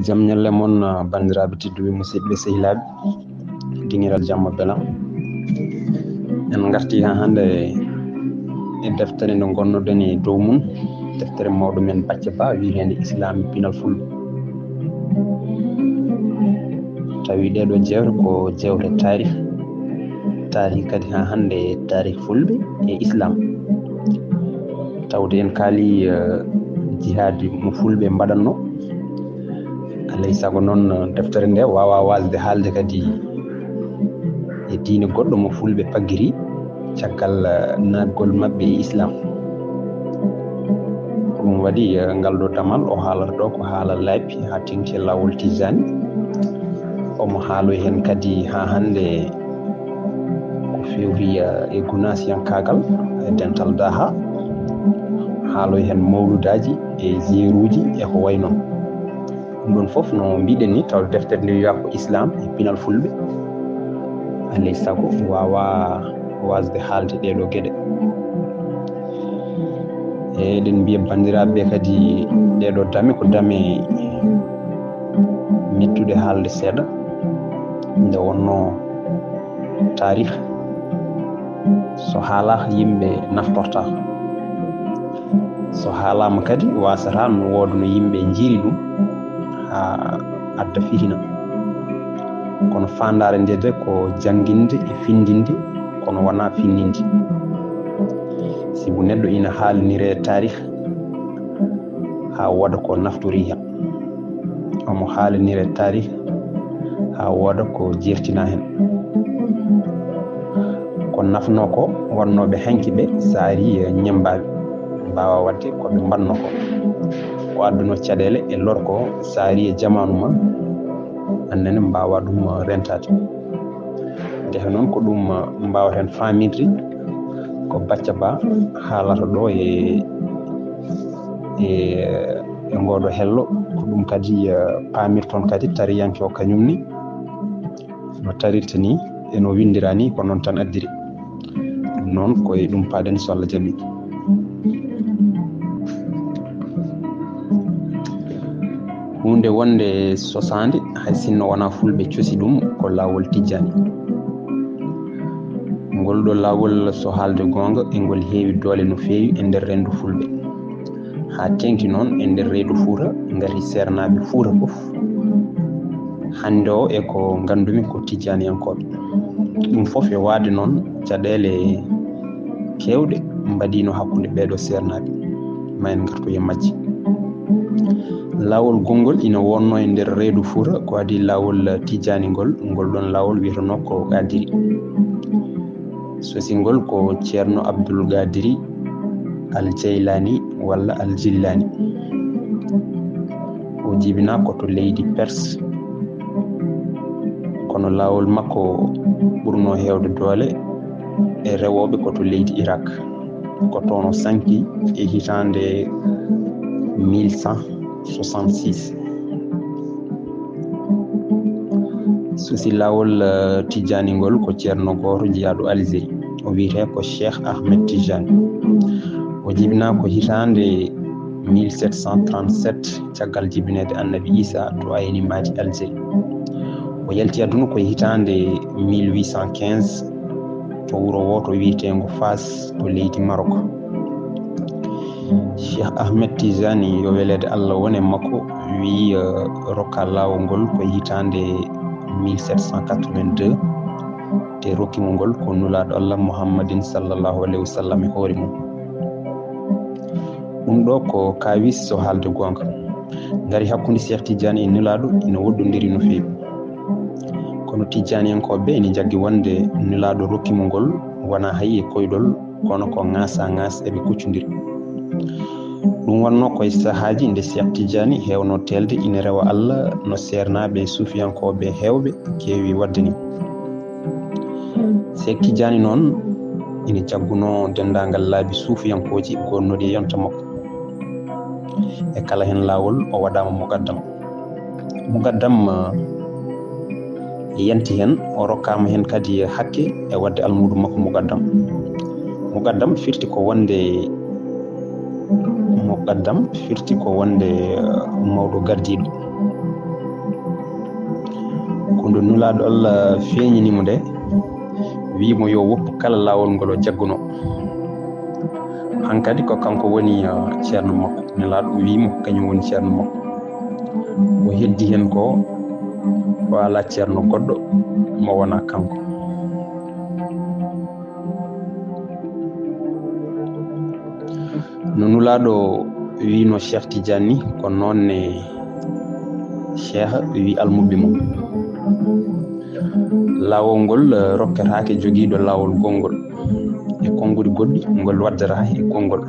jam ñalle mon bandiraɓe tedduɓe musidɓe sehilaɓe dingiral jamma belam en garti ha hande e deftere nde gonnoɗen e dow mum deftere mawɗo men Bacca Ba wiyende Islaamu pinal fulɓe. tawi ɗeɗo jewte ko jewte taarih kadi ha hande taarih fulɓe e islam tawde en kaali jihadi mo fulɓe mbaɗanno alay sago noon deftere nde wawa wasde haalde kadi e diine goɗɗo mo fulɓe paggiri caggal natgol mabɓe e islam. ɗum waɗi ngal ɗo damal o haalata ɗo ko haala laabi ha tengti lawol tijani omo haaloy hen kadi ha hande ko fewri e gunasiyankagal e dental daha haaloy hen mawludaji e ziruji e ko way noon. ɗum ɗon foof no mbiɗen ni taw deftere nde wiya ko islam e pinal fulɓe alay sago wawa wasde haalde ɗeɗo gueɗe eɗen mbiya bandiraɓe kadi ɗeɗo dame ko dame mettude haalde seeɗa nde wonno tarih so haalaka yimɓe naftorta, so haalama kadi wasata no wooda no yimɓe jiiri ɗum ha adda firina. kono fandare nde de ko janginde e findinde kono wona finninde. sibu neɗɗo ina haalinire tarih ha wooda ko naftori hen, omo haalinire tarih ha wooda ko jertina hen. ko nafno ko wonnoɓe hanki ɓe saari ñembaɓe mbawa wadde koɓe mbanno ko adduno caɗele e lor ko saari e jamanu ma annene mbawa ɗum rentade. ndehe noon ko ɗum mbawaten famirde ko Bacca Ba haalata ɗo e ngoɗo hello ko ɗum kadi pamirton kadi tariyanke o kañum ni no tarirta ni eno windira ni ko noon tan addiri. ɗum noon koye ɗum paaɗen so Allah jaaɓi. hunde wonde sosande hay sinno wona fulɓe cosi ɗum ko lawol tijjani. ngol ɗo lawol so haalde gonga e ngol heewi doole no feewi e nder rendu fulɓe ha tengti noon e nder reedu Fuuta ngati sernaɓe Fuuta foof hande o e ko gandumi ko tijjaniyankoɓe. ɗum foof e waade noon caɗele kewɗe mbaɗino hakkude ɓeɗo sernaɓe ma en gartu e majji. lawol gongol ina wonno e nder reedu Fuuta ko adi lawol tijjani ngol ɗon lawol wiyeteno ko Gadiri. sosingol ko ceerno Abdoul Gadiri al Jaylani walla al Jillani. o jibina ko to leydi Perse kono lawol makko ɓurno hewde doole e rewoɓe ko to leydi Irak ko tono sanki e hitande 1166. sosi lawol tijjani ngol ko ceerno goto jeeyaɗo Algérie o wiyete ko Cheikh Ahmed Tijani. o jibina ko hitande 1737 caggal jibinede annabi Isa to ayni maati Algérie. o yalti aduna koye hitande 1815 to wuro woto wiyetengo Fas to leydi Maroc. Cheikh Ahmed Tijani yo welede Allah wone makko wi rokka lawol ngol koye hitande 1782 te rokkimo ngol ko nulaɗo Allah Muhammadin sallallahu alayhi wa sallam e hoore mum. ɗum ɗo ko kawis so haalde gonga ngari hakkude Cheikh Tidiane e nulaɗo ina woɗɗodiri no feewi kono tijjaniyankoɓe ene jaggi wonde nulaɗo rokkimo ngol wona hay e koyɗol kono ko ngasa eɓe kuccodiri. ɗum wonno koye sahaji nde Cheikh Tidiane hewno telde ina rewa Allah no sernaɓe sufiyankoɓe hewɓe keewi wadde ni. Cheikh Tidiane noon ina jagguno dendagal laabi sufiyankoji gonnoɗi e yonta makko e kala hen lawol o waɗama mugaddam yanti hen o rokkama hen kadi hakke e wadde almudu makko mugaddam firti ko wonde muqaddam firti ko wonde mawɗo gardiɗo ko nde nulaɗo Allah feeñinimo nde wiimo yo woppu kala lawol ngol o jagguno hankadi ko kanko woni ceerno makko nelaɗo wiimo kañum woni ceerno makko o heddi hen ko ala ceerno goɗɗo mo wona kanko no nulaɗo wino Cheikh Tidiane ni ko noonne Cheikh wi almuɓe mum lawol ngol rokketake joguiɗo lawol gongol e konngudi goɗɗi ngol waddata e konngol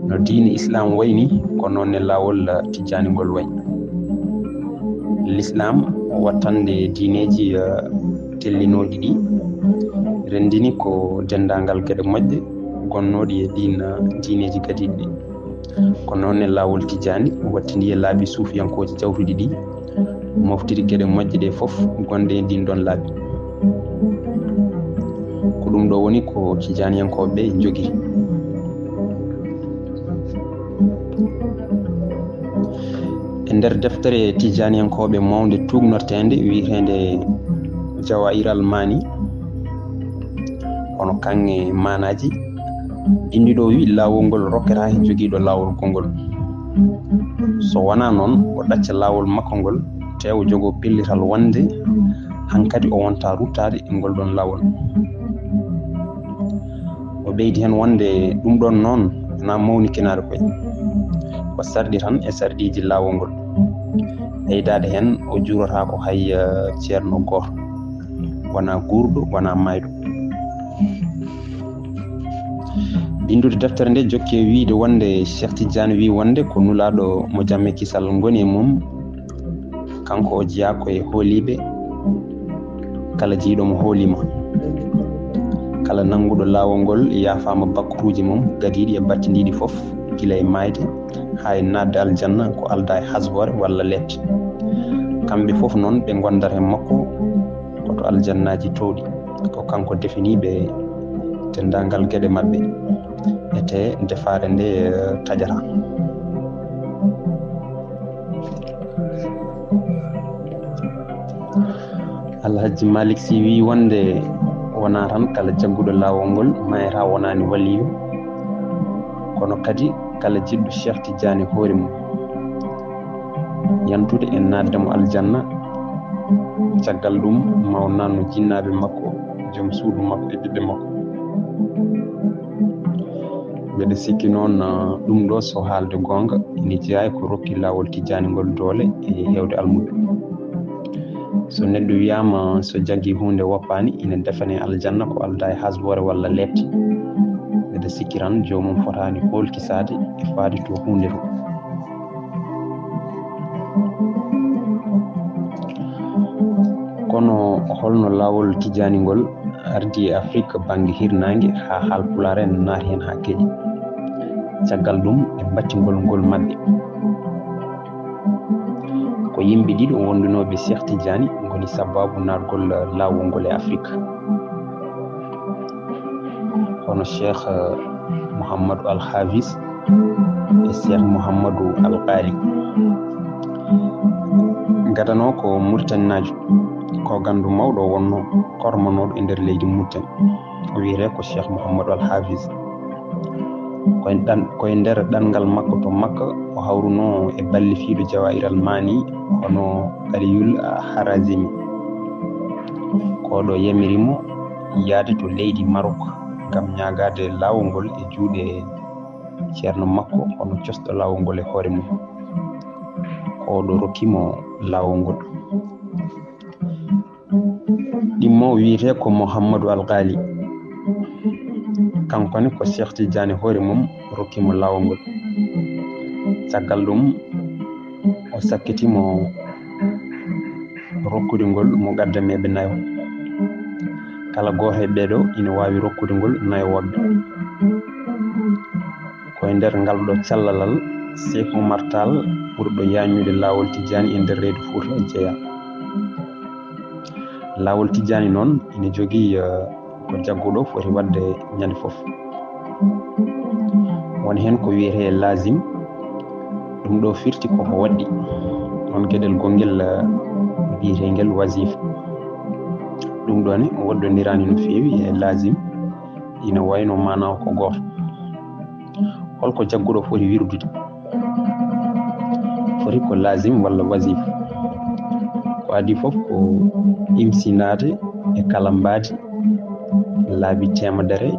no diine Islaamu wayni ko noonne lawol Tidiane ngol wayi l'Islam wattande diineji tellinoɗi ɗi rendini ko dendagal gueɗe moƴƴe gonnoɗi e ɗin diineji kadiɗi ɗi ko noonne lawol Tidiane wattindi e laabi suufiyankoji jawtuɗi ɗi moftiri gueɗe moƴƴe ɗe foof gonde e ɗin ɗon laabi ko ɗum ɗo woni ko Tidianiyankoɓe jogui e nder deftere Tidianiyankoɓe mawde tugnortede wiyetede Jawahir Mani hono kange manaji indiɗo wi lawol ngol rokketake joguiɗo lawol gongol so wona noon o ɗacca lawol makko ngol tewa jogo pellital wonde hankadi o wonta ruttade e ngol ɗon lawol o ɓeydi hen wonde ɗum ɗon noon na mawnikinade koye ko sarɗi tan e sarɗiji lawol ngol ɓeydade hen o jurata ko hay ceerno goto wona gurɗo wona mayɗo bindude deftere nde jokke wiide wonde Cheikh Tidiane wi wonde ko nulaɗo mo jamme kisal ngoni e mum kanko o jeeya koye hooliɓe kala jiiɗo mo hoolima kala nanguɗo lawol ngol yafama bakkuruji mum gadiɗi e battidiɗi foof gila e mayde ha e nadde aljanna ko alda e hasbore walla lette kamɓe foof noon ɓe gondata e makko koto aljannaji towɗi ko kanko definiɓe dendagal gueɗe mabɓe ete defare nde tajata Alhaji Malick Sy wi wonde wona tan kala jagguɗo lawol ngol mayata wonani waliyo kono kadi kala jiɗɗo Cheikh Tidiane hoore mum yantude e naddemo aljanna caggal ɗum mawnanno jinnaɓe makko joom suudu makko e ɓiɓɓe makko mbeɗa sikki noon ɗum ɗo so haalde gonga ina jeeya ko rokki lawol Tidiane ngol doole e hewde almuɓe so neɗɗo wiyama so jaggi hunde woppani ina defane aljanna ko alda e hasbore walla lette mbeɗa sikki tan jomum fotani holkisade e faade to hunde to kono holno lawol Tidiane ngol ardi e Afrique banggue hirnangue ha Haalpulaar en naati hen ha keeɗi caggal ɗum e battingol ngol mabɓe ko yimɓe ɗiɗo wondunoɓe Cheikh Tidiane goni sababu nargol lawol ngol e Afrique hono Cheikh Mouhamadou Al Hafiz e Cheikh Mouhamadou Al Qali gadano ko Mauritaniajo ko gandu mawɗo wonno kormanoɗo e nder leydi Mauritanie o wiyete ko Cheikh Mouhamadou Al Hafiz koye nder ɗanngal makko to Makka o hawruno e ballifiiɗo Jawahir Mani hono Aliyul Harazimi koɗo yamirimo yaade to leydi Maroc ngam ñagade lawol ngol e juuɗe ceerno makko hono cosɗo lawol ngol e hoore mum koɗo rokkimo lawol ngol ɗimmo wiyete ko Mouhamadou Al Qali kankone ko Cheikh Tidiane hoore mum rokkimo lawol ngol caggal ɗum o sakkitimo rokkude ngol mo gaddameɓe nayo kala goto e ɓeɗo ina wawi rokkude ngol nayo woɓɓe koye nder ngal ɗo callalal Cheikh Oumar Tall ɓurɗo yañude lawol Tidiane e nder reedu Fouta jeeya lawol Tidiane noon ina jogui ko jagguɗo foti wadde ñande foof won hen ko wiyete lazim ɗum ɗo firti ko waddi on gueɗel gongel biyetengel wasifa ɗum ɗo ne woddodirani no feewi e lazim ina wayno mana ko goto holko jagguɗo foti wirdude foti ko lazim walla wasifa ko adi fof ko imsinade e kalambadi laabi temedere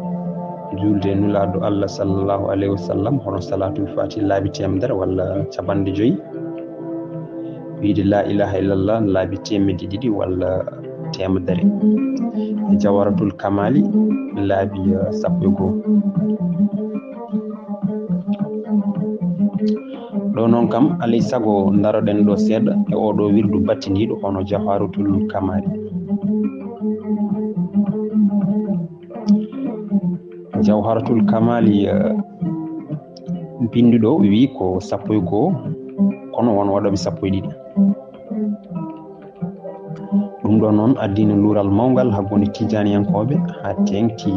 julde nulaɗo Allah sallallahu alayhi wa sallam hono salatul fati laabi temedere walla capanɗe 5 wiide la ilaha illallah laabi temedde 2 walla temedere e jawaratul kamali laabi 11 ɗo noon kam alay sago daroɗen ɗo seeɗa e oɗo wirdu battidiɗo hono jawharatul kamali. Jawharatul kamali binduɗo wi ko 11 kono won waɗoɓe 12 ɗum ɗo noon addino luural mawgal hakkunde tijaniyankoɓe ha tengti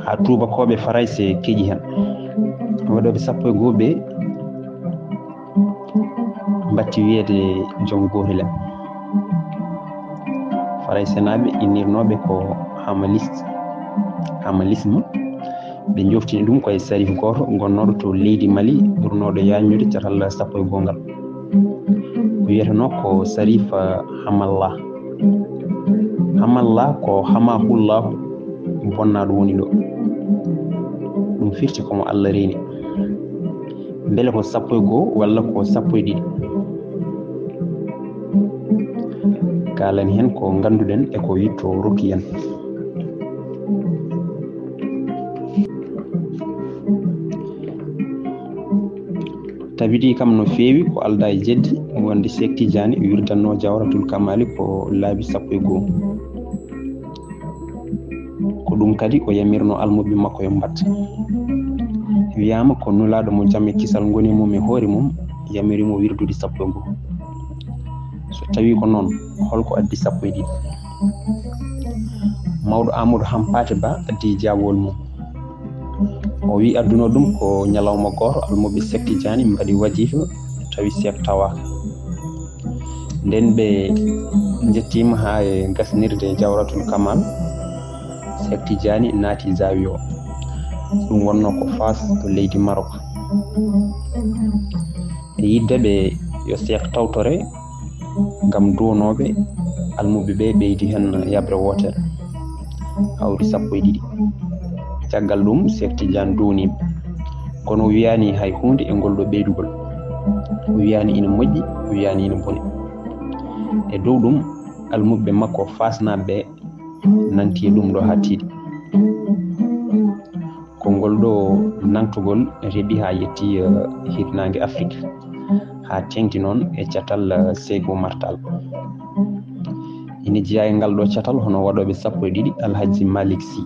ha tubakoɓe farayse keƴi hen waɗoɓe 11 ɓe batti wiyede joom gohilen farayse naɓe innirnoɓe ko hamalisme ɓe joftini ɗum koye sarif goto gonnoɗo to leydi Mali ɓurnoɗo yañude catal 11 ngal ko wiyeteno ko sarif hamallah ko hamahullahu bonnaɗo woni ɗo ɗum firti komo Allah reeni beele ko 11 walla ko 12 kalani hen ko ganduɗen e ko witto rukiyan tabiti kam no feewi ko alda e jeddi wonde Cheikh Tidiane wirdanno jawratul kamali ko laabi 11 ko ɗum kadi o yamirno almuɓe makko e mbatta wiyama ko nulaɗo mo jamme kisal goni mum e hoore mum yamirimo wirdude 11 so tawi ko noon holko addi 12 mawɗo Amadou Hampate Ba addi jaabol mum o wi adduno ɗum ko ñalawma goto almuɓe Cheikh Tidiane mbaɗi wajifa tawi Cheikh tawaka nden ɓe jettima ha e gasnirde jawratul kamal Cheikh Tidiane naati zawi o ɗum wonno ko Fas to leydi Maroc e yidde ɓe yo Cheikh tawtore ngam duwonoɓe almuɓe ɓe ɓeydi hen yabre wotere hawri 12 caggal ɗum Cheikh Tidiane duwoniɓe kono wiyani hay hunde e ngol ɗo ɓeydugol wiyani ina moƴƴi wiyani ina boni e dow ɗum almuɓe makko fasnaɓe nanti ɗum ɗo ha tiiɗi ko ngol ɗo nantugol reeɓi ha yetti hirnangue Afrique ha tengti noon e catal Seygo Martal ina jeeya e ngal ɗo catal hono waɗoɓe 12 Alhaji Malick Sy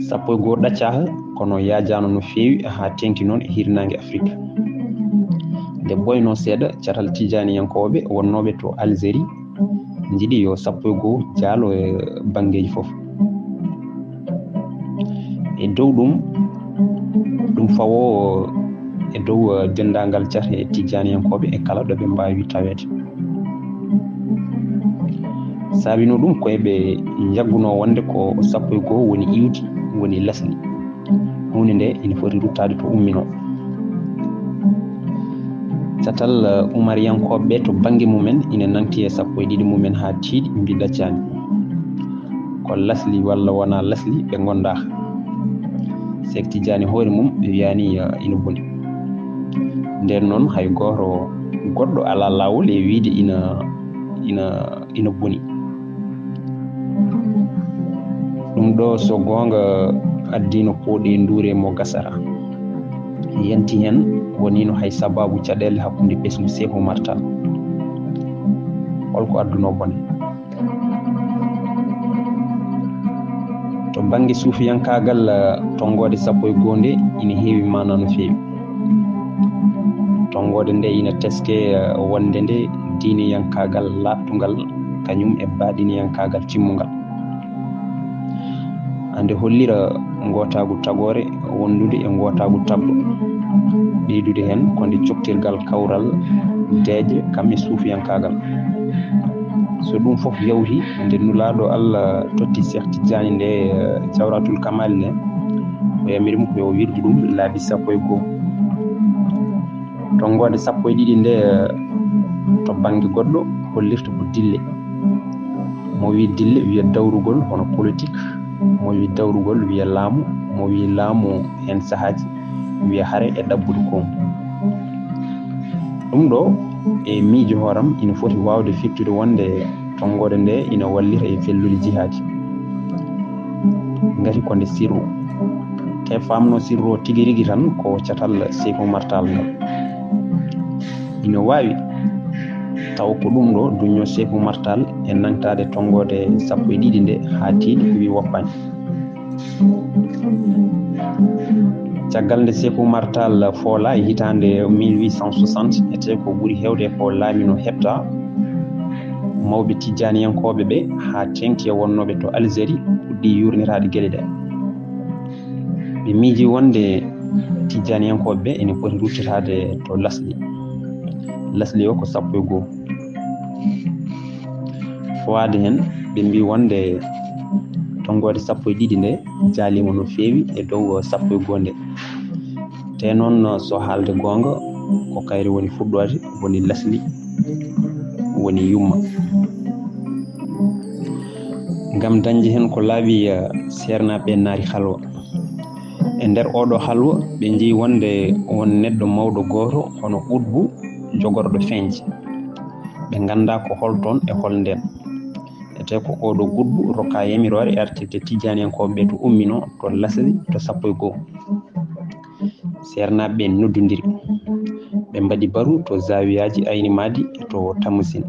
11 ɗaccaka kono yajano no feewi ha tengti noon e hirnangue Afrique nde boyno seeɗa catal tijaniyankoɓe wonnoɓe to Algérie jiiɗi yo 11 jaalo e banggueji foof e dow ɗum fawo e dow dendagal jate tijaniyankoɓe e kala ɗo ɓe mbawi tawede sabino ɗum koyeɓe jagguno wonde ko 11 woni iwdi woni lesdi hunde nde ina foti ruttade to ummino catal umariyankoɓe to banggue mumen ina nanti e 12 mumen ha tiiɗi mbi daccani ko lasli walla wona lasli ɓe gondaka Cheikh Tidiane hoore mum ɓe wiyani ina boni nden noon hay goto goɗɗo ala lawol e wiide ina boni ɗum ɗo so gonga addino pooɗe ndure mo gasara yanti hen wonino hay sababu caɗele hakkude ɓesgu Cheikh Martal holko adduno bone to banggue suufiyankagal tongode 11 nde ina heewi mana no feewi tongode nde ina teske wonde nde diine yankagal labtugal kañum e baɗine yankagal timmugal hande hollira ngotagu tagore wondude e ngotagu tabbo ɓeydude hen konde coktirgal kawral deeje kam e suufiyankagal. So ɗum fof yawti nde nulaɗo Allah totti Cheikh Tidiane nde Jawratul Kamal ne o yamirimo ko yo wirdu ɗum laabi 11 tongode 12 nde to banggue goɗɗo hollirta ko dille. Mo wi dille wiya dawrugol hono politique, mo wi dawrugol wiya laamu, mo wi laamu hen sahaji wiya hare e ɗabbude koom. ɗum ɗo e miijo hooram ina foti wawde firtude wonde tongode nde ina wallira e fellude jihaadi ngati konde sirru te famno sirru tigi rigi tan ko catal Cheikh Oumar Tall ngal. ina wawi taw ko ɗum ɗo duño Cheikh Oumar Tall e nantade tongode 12 nde ha tiiɗi wi woppani. caggal nde Cheikh Oumar Tall foola e hitande 1860 ete ko ɓuuri hewde ko laamino hepta mawɓe tijaniyankoɓe ɓe ha tengti e wonnoɓe to Algérie puɗɗi yurnirade gueɗe ɗe. ɓe miiji wonde tijaniyankoɓe ɓe ene poti ruttitade to lasli o ko 11 fowade hen ɓe mbi wonde tongode 12 nde jaalima no feewi e dow 11 nde. te noon so haalde gonga ko kayri woni fuɗɗode woni lasli woni yumma. ngam dañde hen ko laaɓi sernaɓe naari halwa. e nder oɗo halwa ɓe jii wonde won neɗɗo mawɗo goto hono Utbu jogorɗo feñje. ɓe ganda ko holton e hol nden. ete ko oɗo Utbu rokka yamirore e artirde tijaniyankoɓe ɓe to ummino to lasli to 11. sernaɓe noddodiri ɓe mbaɗi baru to zawiyaji ayni madi e to Tamusine.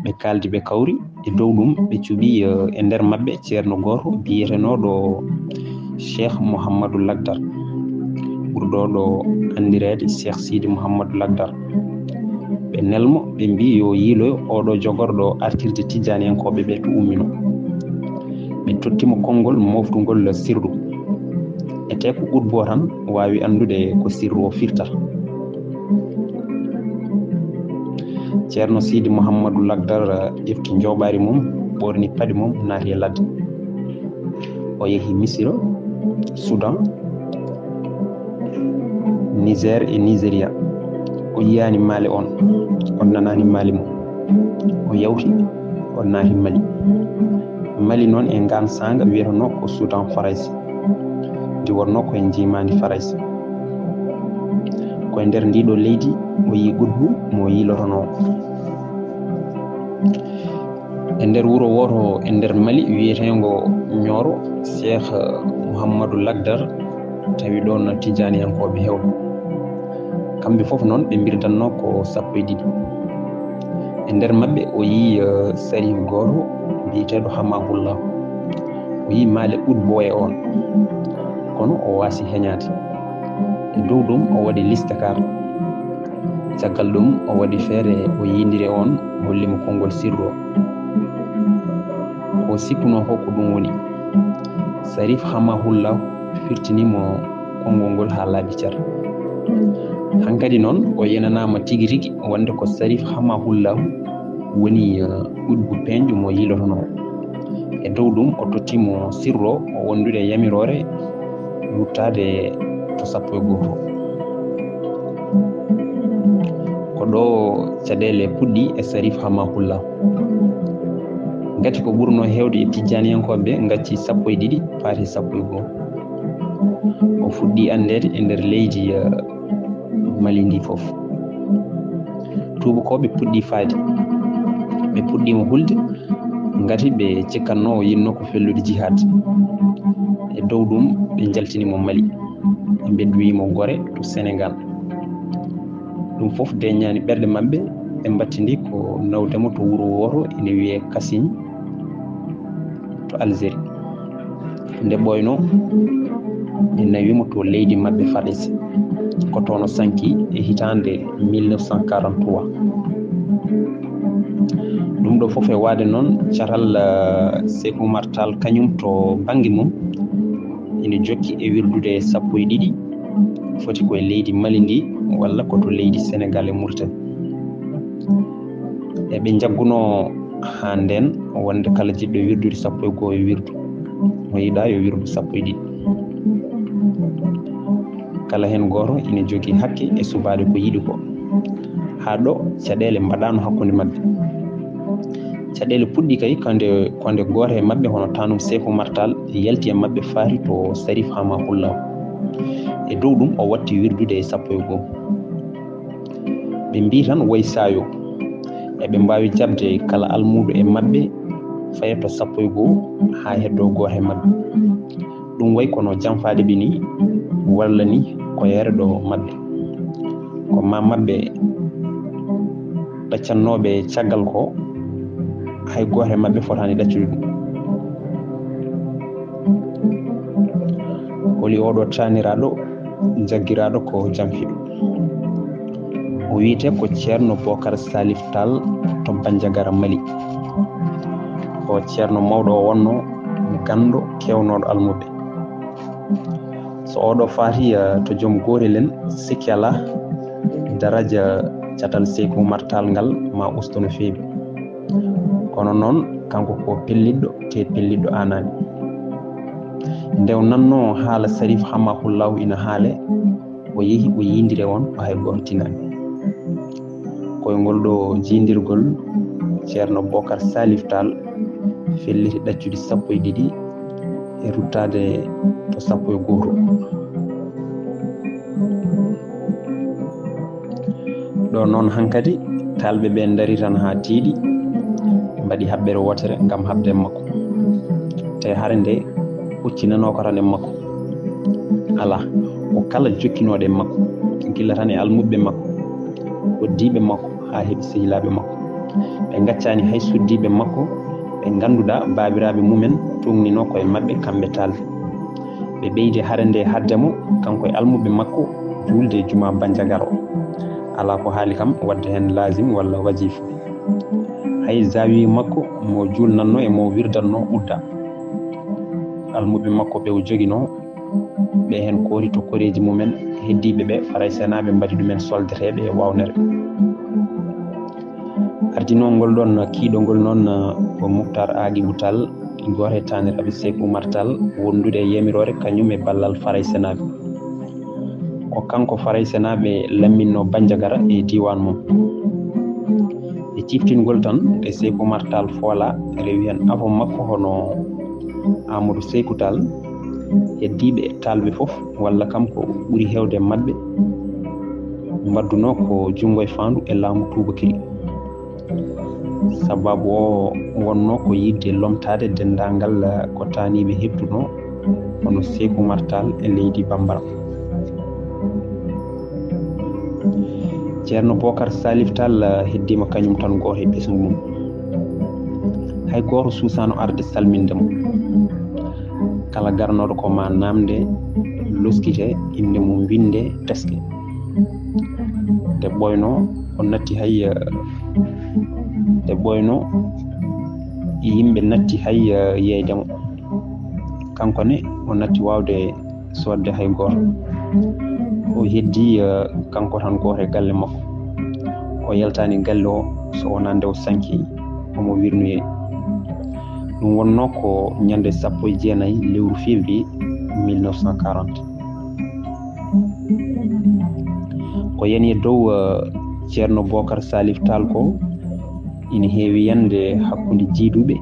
ɓe kaldi ɓe kawri e dow ɗum ɓe cuuɓi e nder mabɓe ceerno goto biyetenoɗo Cheikh Mouhamadou Lagdar ɓurɗo ɗo andirede Cheikh Sidi Mouhamadou Lagdar. ɓe nelmo ɓe mbi yo yiiloyo oɗo jogorɗo artirde tijaniyankoɓe ɓe to ummino. ɓe tottimo konngol moftugol sirru. ete ko Utbo tan wawi andude ko sirru o firtata. ceerno Sidi Mouhamadou Lagdar ƴefti joɓari mum ɓorni paɗi mum naati e ladde. o yeehi Misira, Soudan, Niger e Nigéria. o yiyani maali on nanani maali mum. o yawti o naati Mali noon e ngan sanga wiyeteno ko Soudan Farayse ndi wonno koye jimandi Farayse. koye nder ndiɗo leydi o yi Utbu mo yilotono. e nder wuro woto e nder Mali wiyetengo Nioro, Cheikh Mouhamadou Lagdar tawi ɗon tijaniyankoɓe hewɓe. kamɓe fof noon ɓe birdanno ko 12. e nder mabɓe o yi Sarif goto biyeteɗo Hamahullah. o yi maale Utbo e on kono o wasi heñade. e dow ɗum o waɗi listakar. caggal ɗum o waɗi feere o yindiri on hollimo konngol sirru o sikkuno ko ɗum woni. Sarif Hamahullah firtinimo konngol ngol ha laaɓi car. hankadi noon o yenanama tigi rigi wonde ko Sarif Hamahullah woni Utbu peñjo mo yilotono. e dow ɗum o tottimo sirru o wondude yamirore ruttade to 11. ko ɗo caɗele puɗɗi e Sarif Hamahullah. gati ko ɓurno hewde e tijaniyankoɓe gacci 12 paati 11. o fuɗɗi andede e nder leydi Mali ndi fof. tubakoɓe puɗɗi faade. ɓe puɗɗima hulde gati ɓe cikkanno o yinno ko fellude jihad. e dow ɗum ɓe jaltinimo Mali ɓe beddoyimo Gorée to Sénégal. ɗum fof deññani ɓerɗe mabɓe ɓe battidi ko nawdemo to wuro woto ene wiye Kassigne to Algérie. nde ɓoyno ɓe nawimo to leydi mabɓe Farayse ko toon o sanki e hitande 1943. ɗum ɗo fof e waade noon catal Sekou Oumar Tall kañum to bangi mum ina jokki e wirdude 12 foti koye leydi Mali ndi walla koto leydi Sénégal e Mauritanie e ɓe jagguno ha nden wonde kala jiɗɗo wirdude 11 e wirdu mo yiɗa yo wirdu 12 kala hen goto ina jogui hakke e subade ko yiɗi ko ha ɗo caɗele mbaɗano hakkude mabɓe caɗele puɗɗi kay konde goto e mabɓe hono tanum Sekou Oumar Tall yalti e mabɓe faari to Sarif Hamahoullah e dow ɗum o watti wirdude e 11 ɓe mbi tan way sayo eɓe mbawi jabde kala almudo e mabɓe fayato 11 ha heddo goto e mabɓe ɗum way kono janfade ɓe ni walla ni ko yere ɗo mabɓe ko ma mabɓe ɗaccannoɓe caggal ko hay goto e mabɓe fotani ɗaccude ɗum holi oɗo taniraɗo jagguiraɗo ko janfiɗo o wiyete ko ceerno Bocar Salif Tall to Bandiagara Mali ko ceerno mawɗo o wonno gando kewnoɗo almuɓe so oɗo faati to joom gorel en sikki ala daraja catal Sekou Oumar Tall ngal ma usto no feewi kono noon kanko ko pelliɗɗo te pelliɗɗo anani ndew nanno haala Sarif Hamahoullah ina haale o yeehi o yindire on o hay goto tinani koye ngol ɗo jindirgol ceerno Bocar Salif Tall felliti ɗaccude 12 e ruttade to 11 ɗo noon hankadi talɓe ɓe dari tan ha tiiɗi mbaɗi haɓɓere wotere ngam habde makko te hare nde huccinano ko tan e makko ala o kala jokkinoɗe makko gilla tan e almuɓe makko hoddiɓe makko ha heeɓi sehilaɓe makko ɓe gaccani hay suddiɓe makko ɓe ganduɗa babiraɓe mumen tumnino koye mabɓe kamɓe talɓe ɓe ɓeydi hare nde haddemo kanko e almuɓe makko julde juma Bandiagara o ala ko haali kam wadde hen lazim walla wajifa hay zawi makko mo julnanno e mo wirdanno udda almuɓe makko ɓe o joguino ɓe hen koori to koreji mumen heddiɓe ɓe faray senaɓe mbaɗi ɗumen soldeteɓe e wawnere ardino ngol ɗon kiiɗongol noon ko Mouhtar Agibou Tall goto e taniraɓe Sekou Oumar Tall wondude e yamirore kañum e ballal faray senaɓe ko kanko faray senaɓe lamminno Bandiagara e diwan mum e ciftingol tan e Sekou Oumar Tall foola rewi hen afo makko hono Amadou Sékou Tall heddiɓe talɓe fof walla kam ko ɓuuri hewde mabɓe mbadduno ko jungo e fandu e laamu tubakiri sababu o wonno ko yidde lomtade dendagal ko taniɓe heptuno hono Sekou Oumar Tall e leydi Bambara ceerno Bocar Salif Tall heddima kañum tan goto e ɓesgu mum hay goto suusano arde salmindemo kala garnoɗo ko ma namde loskite inde mum winde teske nde ɓoyno o natti hay nde ɓoyno yimɓe natti hay yeydemo kanko ne o natti wawde sodde hay goto o heddi kanko tan goto e galle makko o yaltani galle o so wona nde o sanki omo wirnoye ɗum wonno ko ñande 19 lewru février 1940 ko yani e dow ceerno Bocar Salif Tall ko ina heewi yande hakkude jiiduɓe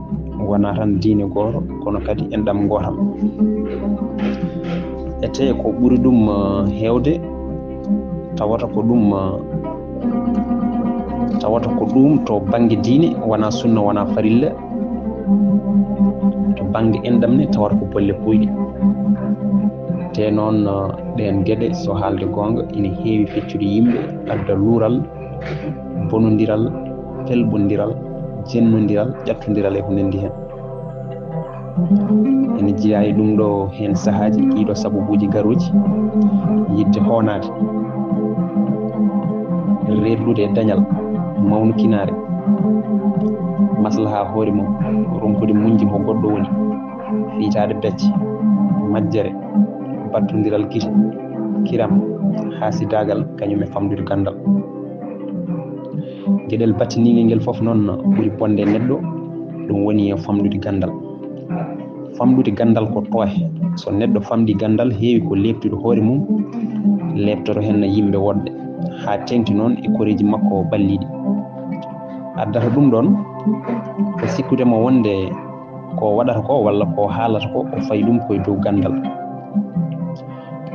wona tan diine goto kono kadi enɗam gotam ete ko ɓuri ɗum hewde tawata ko ɗum to banggue diine wona sunna wona farilla to banggue enɗam ne tawata ko bolle puyɗe te noon ɗen gueɗe so haalde gonga ina heewi feccude yimɓe adda luural bonodiral felɓodiral jennodiral ƴattodiral e ko nandi hen ene jeeya e ɗum ɗo hen sahaji ɗiɗo sababuji garoji yidde honade reddude e dañal mawnukinare maslaha hoore mum ronkude muñji ko goɗɗo woni fiitaade becce majjere battodiral gite kiram haasidagal kañum e famdude gandal gueɗel battiniguel ngel fof noon ɓuri bonde neɗɗo ɗum woni famdude gandal ko toohe so neɗɗo famdi gandal heewi ko lebtude hoore mum lebtoto hen yimɓe woɗɓe ha tengti noon e koreji makko balliɗi addata ɗum ɗon ko sikkudemo wonde ko waɗata ko walla ko haalata ko o fayi ɗum koye dow gandal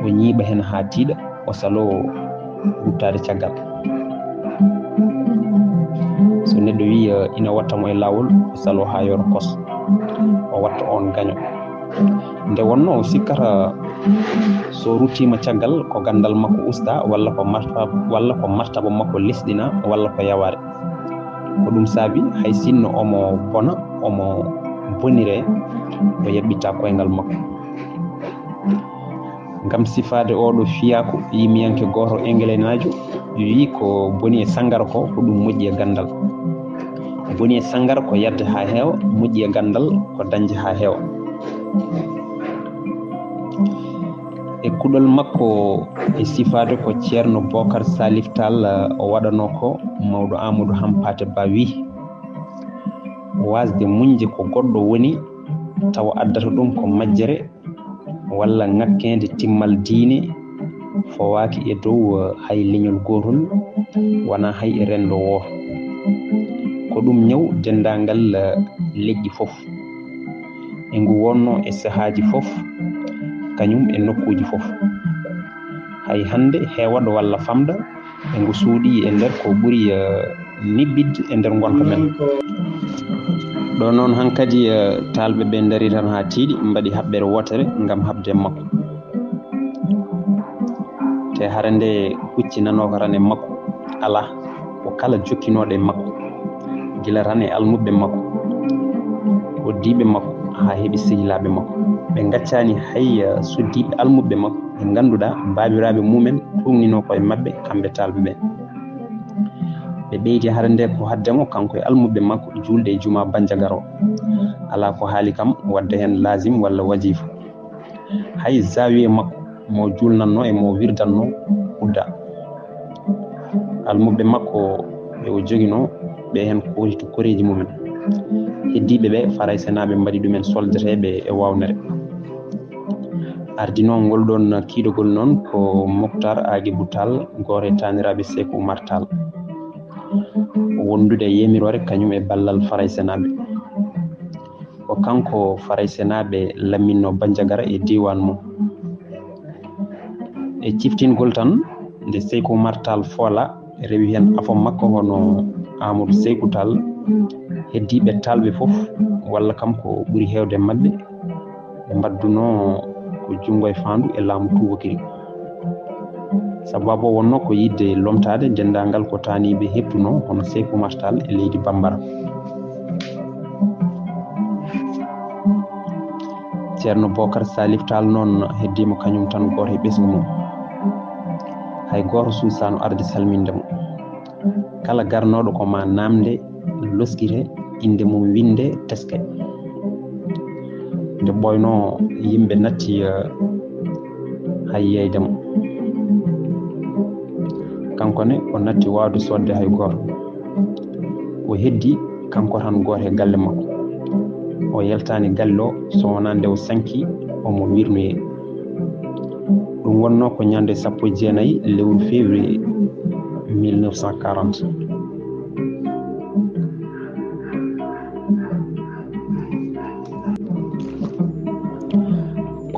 o ñiiɓa hen ha tiiɗa o salo ruttade caggal so neɗɗo wi ina wattamo e lawol o salo ha yoro kos o watta on gaño nde wonno o sikkata so ruttima caggal ko gandal makko usta walla ko martaba makko lesɗina walla ko yaware ko ɗum saabi hay sinno omo bona omo bonire o yaɓɓitta koyngal makko ngam sifade oɗo fiyaku yimiyanke goto englenajo wi ko boni e sangara ko ɗum moƴƴi e gandal boni e sangara ko yadde ha heewa moƴƴi e gandal ko dañde ha heewa e kuɗol makko e sifade ko ceerno Bocar Salif Tall o waɗano ko mawɗo Amadou Hampate Ba wi wasde muñde ko goɗɗo woni tawa addata ɗum ko majjere walla ŋakkede timmal diine fowaki e dow hay leñol gotol wona hay e rendo woto ko ɗum ñaw dendagal leƴƴi fof e ngu wonno e sahaji fof kañum e nokkuji fof hay hande heewaɗo walla famda e ngu suuɗi e nder ko ɓuuri nibbidde e nder gonka men ɗo noon hankkadi talɓe ɓe daari tan ha tiiɗi mbaɗi haɓɓere wotere ngam habde makko te hara nde huccinanoka tan e makko ala ko kala jokkinoɗo e makko gila tan e almuɓe makko hoddiɓe makko ha heeɓi sehilaɓe makko ɓe gaccani hay suddiɓe almuɓe makko ɓe ganduɗa babiraɓe mumen tumnino koye mabɓe kamɓe talɓe ɓe ɓe ɓeydi hara nde ko haddemo kanko e almuɓe makko julde e juma bandiagaro ala ko haali kam wadde hen lazim walla wajifa hay zawiye makko mo julnanno e mo wirdanno udda almuɓe makko ɓe o joguino ɓe hen koritu koreji mumen heddiɓe ɓe faray senaɓe mbaɗi ɗumen soldateɓe e wawnere ardi noon ngol ɗon kiidogol noon ko Moctar Aguibou Tall goto e taniraɓe Sékou Oumar Tall wondude yemirore kañum e ballal faray senaɓe ko kanko faray senaɓe lamminno bandiagara e diwan mum e ciftingol tan nde Sékou Oumar Tall foola rewi hen afo makko hono Amadou Sékou Tall heddiɓe talɓe fof walla kam ko ɓuuri hewde mabɓe ɓe mbadduno ko jungo e fandu e laamu tubakiri sababu wonno ko yidde lomtade dendagal ko taniɓe heptuno hono Sékou Oumar Tall e leydi Bambara ceerno Bocar Salif Tall noon heddima kañum tan goto e ɓesgu mum hay goto suusano arde salmindemo kala garnoɗo ko ma namde loskite inde mum winde teske nde ɓoyno yimɓe natti hay yeydemo kankone o natti wawde sodde hay goto o heddi kanko tan goto e galle makko o yaltani galle o so wona nde o sanki omo wirnoye ɗum wonno ko ñande 19 lewru février 1940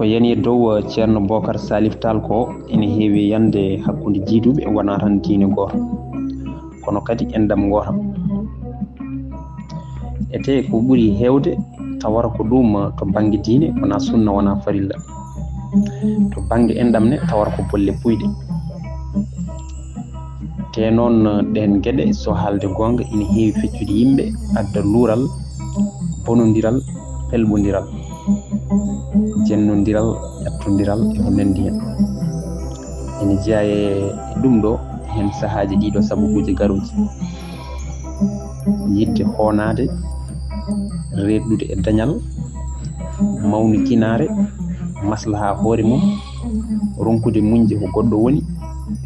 ko yani dow ceerno Bocar Salif Tall ko ene heewi yande hakkude jiiduɓe wona tan diine goto kono kadi endam gotam ete ko ɓuuri hewde tawara ko ɗum to banggue diine wona sunna wona farilla to banggue endam ne tawara ko bolle puyɗe te noon ɗen gueɗe so haalde gonga ina heewi feccude yimɓe adda luural bonodiral pelɓodiral jennodiral ƴattodiral e ko nandi hen ene jeeya e ɗum ɗo hen sahaji ɗiɗo sababuji garuji yidde hoonade reedude e dañal mawnikinare maslaha hoore mum ronkude muñde ko goɗɗo woni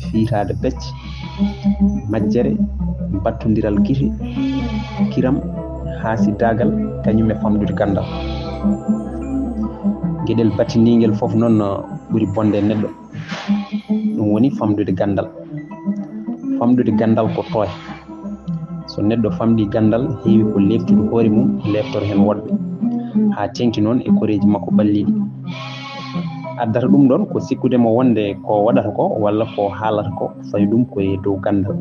fiitade becce majjere battodiral kiram haasidagal kañum e famdude gandal gueɗel battindigel fof noon ɓuri bonde neɗɗo ɗum woni famdude gandal ko tooy so neɗɗo famɗi gandal heewi ko leftude hoore mum leftoro hen woɗɓe ha tengti noon e koreji makko ɓalliɗi addata ɗum ɗon ko sikkudemo wonde ko waɗata ko walla ko haalata ko fayi ɗum koye dow gandal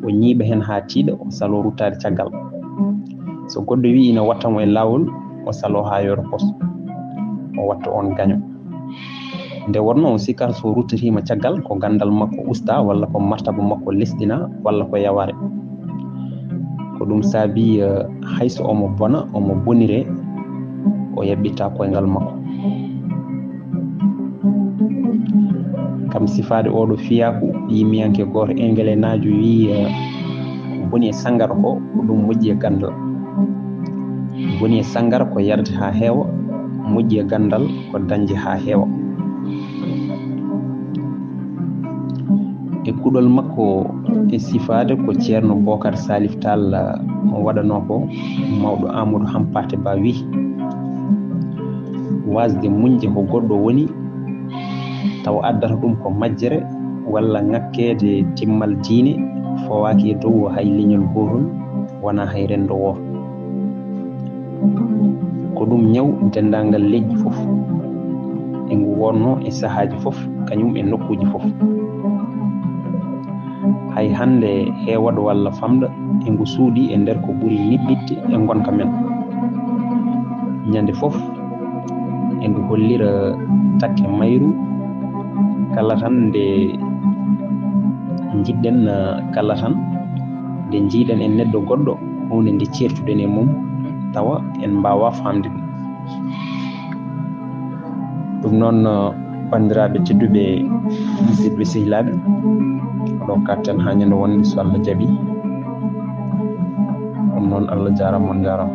o ñiiɓa hen ha tiiɗa o salo ruttade caggal so goɗɗo wi ina wattamo e lawol o salo ha yoro pos o watta on gaño nde wonno o sikkata so ruttatima caggal ko gandal makko usta walla ko martaba makko lesɗina walla ko yaware ko ɗum saabi hayso omo bona omo bonire o yaɓɓitta koyngal makko kam sifade oɗo fiyaku yimiyanke goto engele najo wi boni e sangara ko ɗum moƴƴi e gandal boni e sangara ko yarde ha heewa moƴƴi e gandal ko dañde ha heewa e kuɗol makko e sifade ko ceerno Bocar Salif Tall waɗano ko mawɗo Amadou Hampate Ba wi wasde muñde ko goɗɗo woni taw addata ɗum ko majjere walla ŋakkede timmal diine fowaki e dow hay leñol gotol wona hay rendo woto ko ɗum ñaw dendagal leƴƴi fof e ngu wonno e sahaji fof kañum e nokkuji fof hay hande heewaɗo walla famɗa e ngu suuɗi e nder ko ɓuri niɓɓitte e gonka men ñande fof e ngu hollira takke mayru kala tan nde jiɗɗen kala tan nde jiiɗen e neɗɗo goɗɗo hunde nde certuɗen e mum tawa en mbawa famde ɗum noon bandiraɓe tedduɓe musidɓe sehilaɓe ɗo katten ha ñande wonde so Allah jaaɓi ɗum noon Allah jarama on jarama.